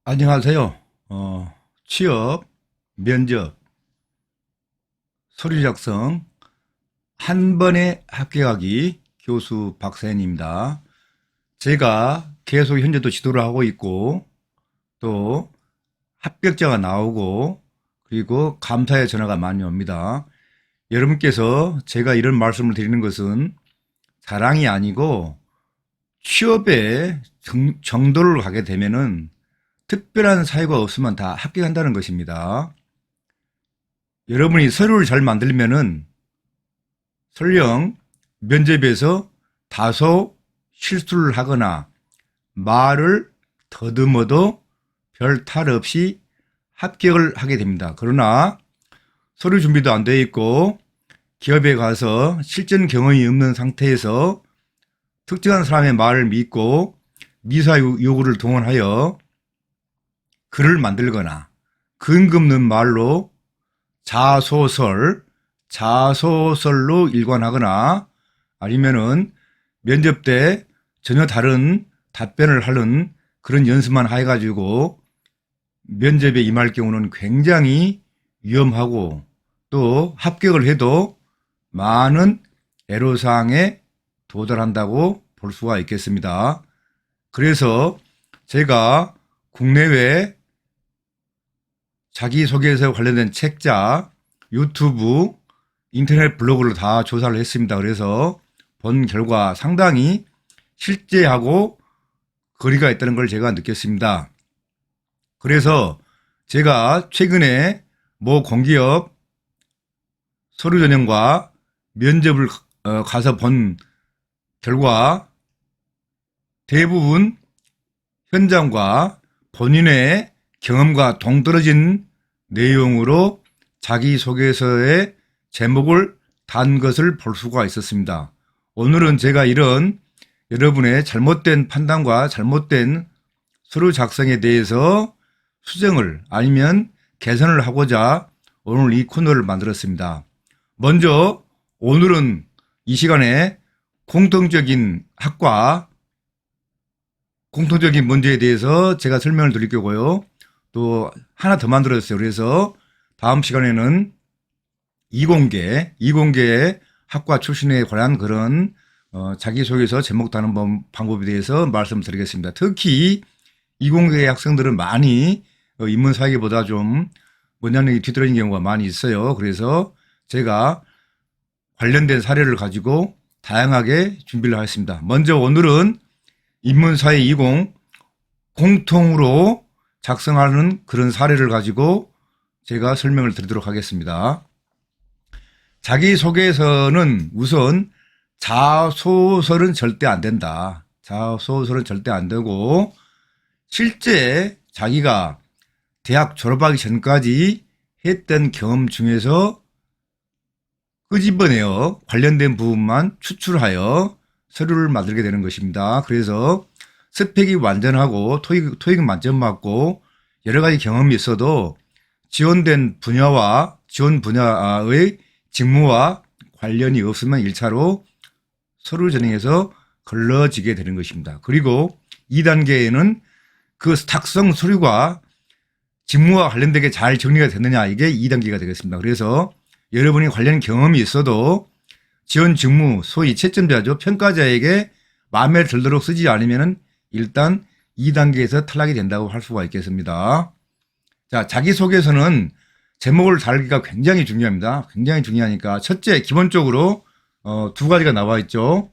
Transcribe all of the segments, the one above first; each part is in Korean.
안녕하세요. 취업, 면접, 서류 작성, 한 번에 합격하기 교수 박사연입니다. 제가 계속 현재도 지도를 하고 있고, 또 합격자가 나오고, 그리고 감사의 전화가 많이 옵니다. 여러분께서 제가 이런 말씀을 드리는 것은 자랑이 아니고, 취업에 정도를 가게 되면은 특별한 사유가 없으면 다 합격한다는 것입니다. 여러분이 서류를 잘 만들면은 설령 면접에서 다소 실수를 하거나 말을 더듬어도 별 탈 없이 합격을 하게 됩니다. 그러나 서류 준비도 안 되어 있고 기업에 가서 실전 경험이 없는 상태에서 특정한 사람의 말을 믿고 미사 요구를 동원하여 글을 만들거나 근거 없는 말로 자소설로 일관하거나 아니면은 면접 때 전혀 다른 답변을 하는 그런 연습만 해가지고 면접에 임할 경우는 굉장히 위험하고 또 합격을 해도 많은 애로사항에 도달한다고 볼 수가 있겠습니다. 그래서 제가 국내외 자기소개서 관련된 책자, 유튜브, 인터넷 블로그를 다 조사를 했습니다. 그래서 본 결과 상당히 실제하고 거리가 있다는 걸 제가 느꼈습니다. 그래서 제가 최근에 모 공기업 서류 전형과 면접을 가서 본 결과 대부분 현장과 본인의 경험과 동떨어진 내용으로 자기소개서의 제목을 단 것을 볼 수가 있었습니다. 오늘은 제가 이런 여러분의 잘못된 판단과 잘못된 서류 작성에 대해서 수정을 아니면 개선을 하고자 오늘 이 코너를 만들었습니다. 먼저 오늘은 이 시간에 공통적인 학과 공통적인 문제에 대해서 제가 설명을 드릴 거고요. 또 하나 더 만들었어요. 그래서 다음 시간에는 이공계 학과 출신에 관한 그런 자기소개서 제목 다는 방법에 대해서 말씀드리겠습니다. 특히 이공계 학생들은 많이 인문사회계보다 좀 문장력이 뒤떨어진 경우가 많이 있어요. 그래서 제가 관련된 사례를 가지고 다양하게 준비를 하겠습니다. 먼저 오늘은 인문사회 20 공통으로 작성하는 그런 사례를 가지고 제가 설명을 드리도록 하겠습니다. 자기소개서는 우선 자소설은 절대 안 된다. 자소설은 절대 안 되고 실제 자기가 대학 졸업하기 전까지 했던 경험 중에서 끄집어내어 관련된 부분만 추출하여 서류를 만들게 되는 것입니다. 그래서 스펙이 완전하고 토익 만점 맞고 여러 가지 경험이 있어도 지원 분야의 직무와 관련이 없으면 1차로 서류 전형에서 걸러지게 되는 것입니다. 그리고 2단계에는 그 탁성 서류가 직무와 관련되게 잘 정리가 됐느냐 이게 2단계가 되겠습니다. 그래서 여러분이 관련 경험이 있어도 지원 직무 소위 채점자죠. 평가자에게 마음에 들도록 쓰지 않으면 일단 2단계에서 탈락이 된다고 할 수가 있겠습니다. 자, 자기소개서는 제목을 달기가 굉장히 중요합니다. 굉장히 중요하니까 첫째 기본적으로 두 가지가 나와 있죠.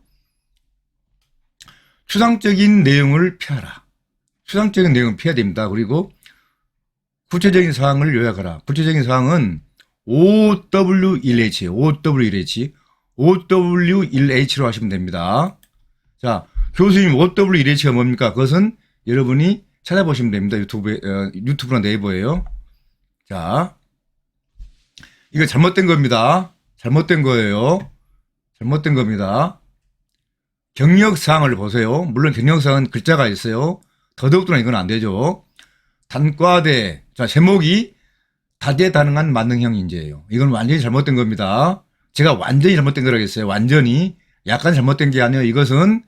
추상적인 내용을 피하라. 추상적인 내용을 피해야 됩니다. 그리고 구체적인 사항을 요약하라. 구체적인 사항은 OW1H예요. OW1H로 하시면 됩니다. 자, 교수님 OW1H가 뭡니까? 그것은 여러분이 찾아보시면 됩니다. 유튜브나 네이버예요. 자, 이거 잘못된 겁니다. 잘못된 거예요. 잘못된 겁니다. 경력사항을 보세요. 물론 경력사항은 글자가 있어요. 더더욱더나 이건 안 되죠. 단과대, 자, 제목이 다재다능한 만능형 인재예요. 이건 완전히 잘못된 겁니다. 제가 완전히 잘못된 거라겠어요. 완전히. 약간 잘못된 게 아니에요. 이것은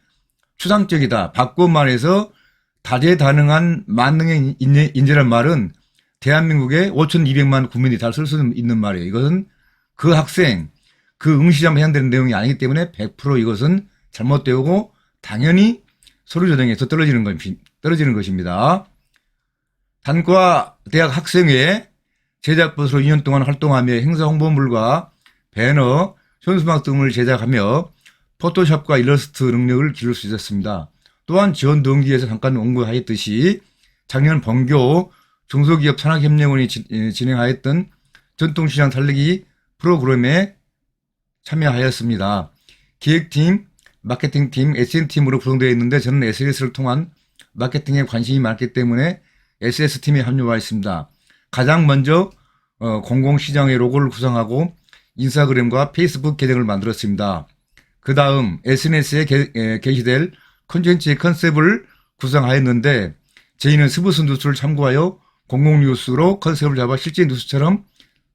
추상적이다. 바꿔 말해서 다재다능한 만능의 인재란 말은 대한민국의 5,200만 국민이 다 쓸 수 있는 말이에요. 이것은 그 학생, 그 응시자만 해당되는 내용이 아니기 때문에 100% 이것은 잘못되고 당연히 서류 전형에서 떨어지는 것입니다. 단과 대학 학생회 제작부서로 2년 동안 활동하며 행사 홍보물과 배너, 현수막 등을 제작하며 포토샵과 일러스트 능력을 기를 수 있었습니다. 또한 지원 동기에서 잠깐 언급하였듯이 작년 번교 중소기업 산학협력원이 진행하였던 전통시장 살리기 프로그램에 참여하였습니다. 기획팀, 마케팅팀, SN팀으로 구성되어 있는데 저는 SNS를 통한 마케팅에 관심이 많기 때문에 SS팀에 합류하였습니다. 가장 먼저 공공시장의 로고를 구성하고 인스타그램과 페이스북 계정을 만들었습니다. 그 다음 SNS에 게시될 콘텐츠의 컨셉을 구성하였는데 저희는 스브스 뉴스를 참고하여 공공뉴스로 컨셉을 잡아 실제 뉴스처럼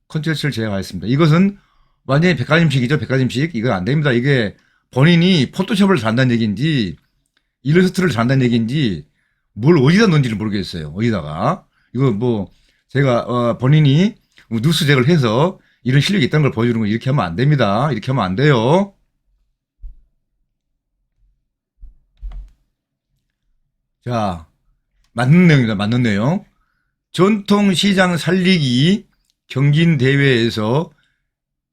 콘텐츠를 제작하였습니다. 이것은 완전히 백과점식이죠. 백과점식. 이거 안 됩니다. 이게 본인이 포토샵을 잘한다는 얘기인지 일러스트를 잘한다는 얘기인지 뭘 어디다 넣은지를 모르겠어요. 어디다가. 이거 뭐 제가 본인이 뉴스 제작을 해서 이런 실력이 있다는 걸 보여주는 거 이렇게 하면 안 됩니다. 이렇게 하면 안 돼요. 자, 맞는 내용입니다. 맞는 내용. 전통시장 살리기 경진대회에서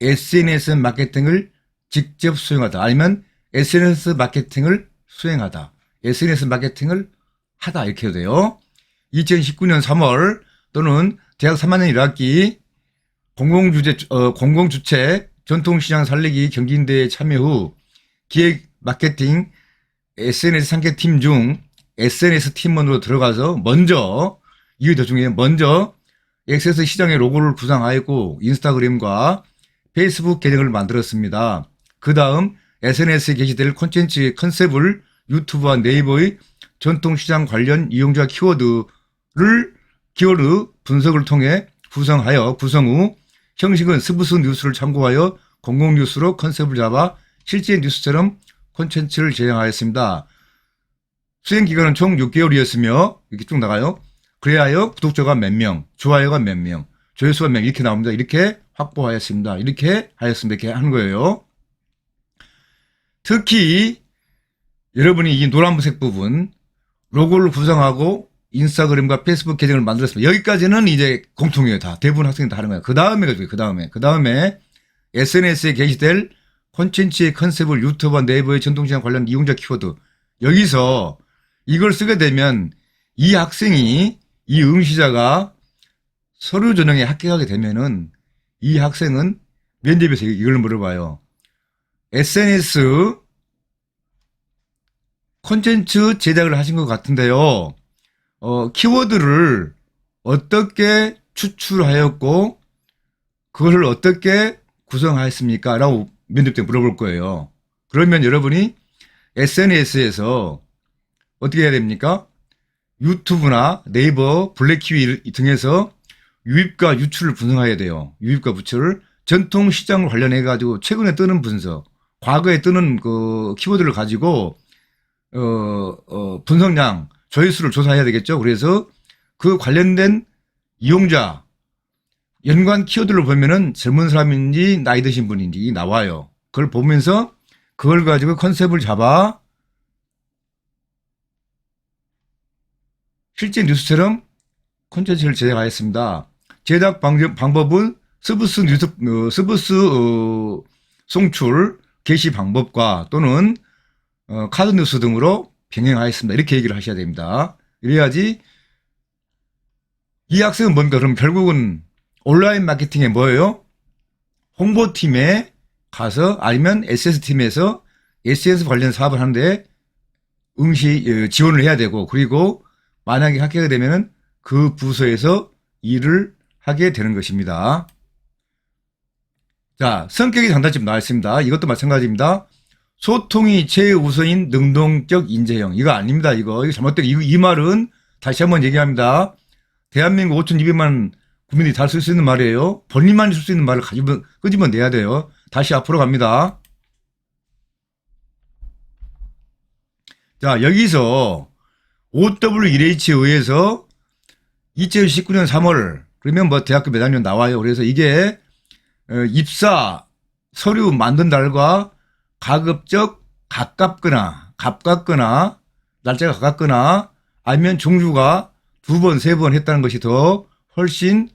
SNS 마케팅을 직접 수행하다. 아니면 SNS 마케팅을 수행하다. SNS 마케팅을 하다. 이렇게 해도 돼요. 2019년 3월 또는 대학 3학년 1학기 공공주최 전통시장 살리기 경진대회에 참여 후 기획 마케팅 SNS 상계팀 중 SNS 팀원으로 들어가서 먼저 이게 더 중요해요. 먼저 액세스 시장의 로고를 구상하였고 인스타그램과 페이스북 계정을 만들었습니다. 그 다음 SNS에 게시될 콘텐츠 컨셉을 유튜브와 네이버의 전통시장 관련 이용자 키워드 분석을 통해 구성 후 형식은 스브스 뉴스를 참고하여 공공뉴스로 컨셉을 잡아 실제 뉴스처럼 콘텐츠를 제작하였습니다. 수행 기간은 총 6개월이었으며 이렇게 쭉 나가요. 그래야 구독자가 몇 명, 좋아요가 몇 명, 조회수가 몇 명 이렇게 나옵니다. 이렇게 확보하였습니다. 이렇게 하였습니다. 이렇게 하는 거예요. 특히 여러분이 이 노란색 부분 로고를 구성하고 인스타그램과 페이스북 계정을 만들었습니다. 여기까지는 이제 공통이에요. 다 대부분 학생이 다 하는 거예요. 그 다음에 SNS에 게시될 콘텐츠의 컨셉을 유튜브와 네이버의 전통시장 관련 이용자 키워드 여기서 이걸 쓰게 되면 이 학생이 이 응시자가 서류 전형에 합격하게 되면은 이 학생은 면접에서 이걸 물어봐요. SNS 콘텐츠 제작을 하신 것 같은데요. 키워드를 어떻게 추출하였고 그것을 어떻게 구성하였습니까? 라고 면접 때 물어볼 거예요. 그러면 여러분이 SNS에서 어떻게 해야 됩니까? 유튜브나 네이버, 블랙키위 등에서 유입과 유출을 분석해야 돼요. 유입과 유출을 전통시장을 관련해가지고 최근에 뜨는 분석, 과거에 뜨는 그 키워드를 가지고 분석량, 조회수를 조사해야 되겠죠. 그래서 그 관련된 이용자, 연관 키워드를 보면은 젊은 사람인지 나이 드신 분인지 나와요. 그걸 보면서 그걸 가지고 컨셉을 잡아 실제 뉴스처럼 콘텐츠를 제작하였습니다. 제작 방법은 서브스 송출, 게시 방법과 또는 카드 뉴스 등으로 병행하였습니다. 이렇게 얘기를 하셔야 됩니다. 이래야지 이 학생은 뭔가 그럼 결국은 온라인 마케팅에 뭐예요? 홍보팀에 가서 아니면 SS팀에서 SNS 관련 사업을 하는데 지원을 해야 되고 그리고 만약에 합격이 되면은 그 부서에서 일을 하게 되는 것입니다. 자, 성격이 장단점 나와 있습니다. 이것도 마찬가지입니다. 소통이 최우선인 능동적 인재형. 이거 아닙니다. 이거 잘못되고 이 말은 다시 한번 얘기합니다. 대한민국 5,200만 국민이 다 쓸 수 있는 말이에요. 본인만이 쓸 수 있는 말을 끄집어내야 돼요. 다시 앞으로 갑니다. 자, 여기서 OWEH에 의해서 2019년 3월 그러면 뭐 대학교 몇 학년 나와요. 그래서 이게 입사 서류 만든 달과 가급적 가깝거나 날짜가 가깝거나 아니면 종류가 2번, 3번 했다는 것이 더 훨씬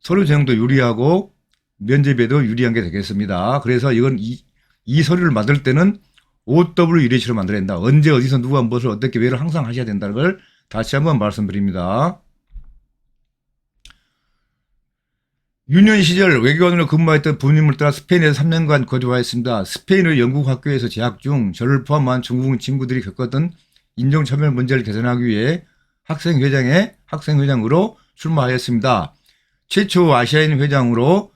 서류 전형도 유리하고 면접에도 유리한 게 되겠습니다. 그래서 이건 이 서류를 만들 때는 OWEH로 만들어야 된다. 언제 어디서 누가 무엇을 어떻게 왜를 항상 하셔야 된다는 걸 다시 한번 말씀드립니다. 유년 시절 외교관으로 근무했던 부모님을 따라 스페인에서 3년간 거주하였습니다. 스페인의 영국 학교에서 재학 중 저를 포함한 중국 친구들이 겪었던 인종차별 문제를 개선하기 위해 학생회장으로 출마하였습니다. 최초 아시아인 회장으로,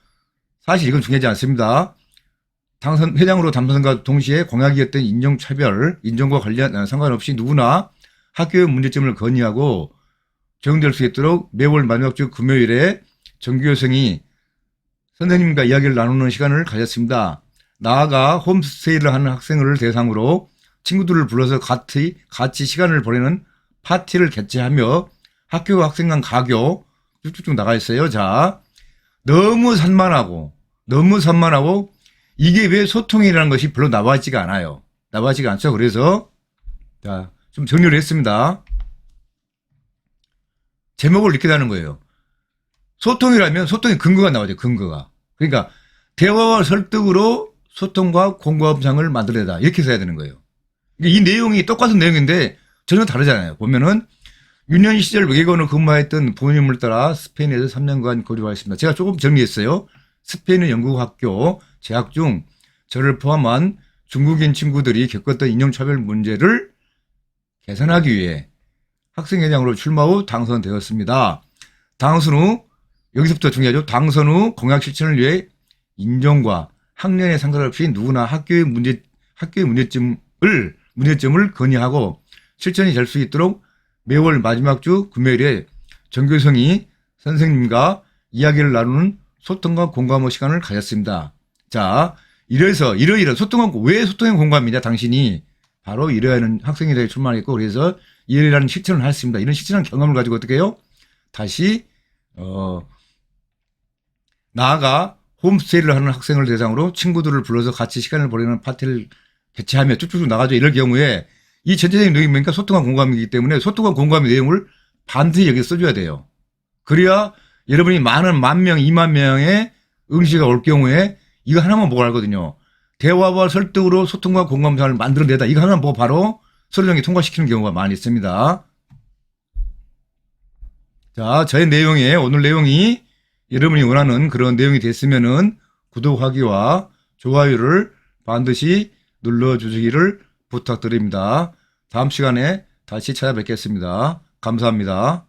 사실 이건 중요하지 않습니다. 회장으로 당선과 동시에 공약이었던 인종차별, 인종과 관련 상관없이 누구나 학교의 문제점을 건의하고 적용될 수 있도록 매월 마지막 주 금요일에 전교생이 선생님과 이야기를 나누는 시간을 가졌습니다. 나아가 홈스테이를 하는 학생을 대상으로 친구들을 불러서 같이 시간을 보내는 파티를 개최하며 학교 학생 간 가교 쭉쭉쭉 나가 있어요. 자, 너무 산만하고 이게 왜 소통이라는 것이 별로 나와있지가 않아요. 나와있지가 않죠. 그래서 자, 좀 정리를 했습니다. 제목을 이렇게 다는 거예요. 소통이라면 소통의 근거가 나와야 돼요. 근거가. 그러니까 대화와 설득으로 소통과 공감상을 만들어내다. 이렇게 써야 되는 거예요. 이 내용이 똑같은 내용인데 전혀 다르잖아요. 보면은 유년 시절 외교관으로 근무했던 부모님을 따라 스페인에서 3년간 거주하였습니다. 제가 조금 정리했어요. 스페인의 영국 학교 재학 중 저를 포함한 중국인 친구들이 겪었던 인종차별 문제를 개선하기 위해 학생회장으로 출마 후 당선되었습니다. 당선 후, 여기서부터 중요하죠. 당선 후 공약 실천을 위해 인종과 학년에 상관없이 누구나 학교의 문제점을 건의하고 실천이 될 수 있도록 매월 마지막 주 금요일에 전교생이 선생님과 이야기를 나누는 소통과 공감의 시간을 가졌습니다. 자, 이러이런 왜 소통의 공감이냐, 당신이 바로 이러한 학생회장에 출마했고, 그래서 이러이라는 실천을 했습니다. 이런 실천한 경험을 가지고 어떻게 해요? 다시 나아가 홈스테이를 하는 학생을 대상으로 친구들을 불러서 같이 시간을 보내는 파티를 개최하며 쭉쭉 나가죠. 이럴 경우에 이 전체적인 내용이 뭐니까 소통과 공감이기 때문에 소통과 공감의 내용을 반드시 여기 써줘야 돼요. 그래야 여러분이 많은 10,000명, 20,000명의 응시가 올 경우에 이거 하나만 보고 알거든요. 대화와 설득으로 소통과 공감상을 만들어내다. 이거 하나만 보고 바로 서류정리 통과시키는 경우가 많이 있습니다. 자, 저의 내용에, 오늘 내용이 여러분이 원하는 그런 내용이 됐으면은 구독하기와 좋아요를 반드시 눌러주시기를 부탁드립니다. 다음 시간에 다시 찾아뵙겠습니다. 감사합니다.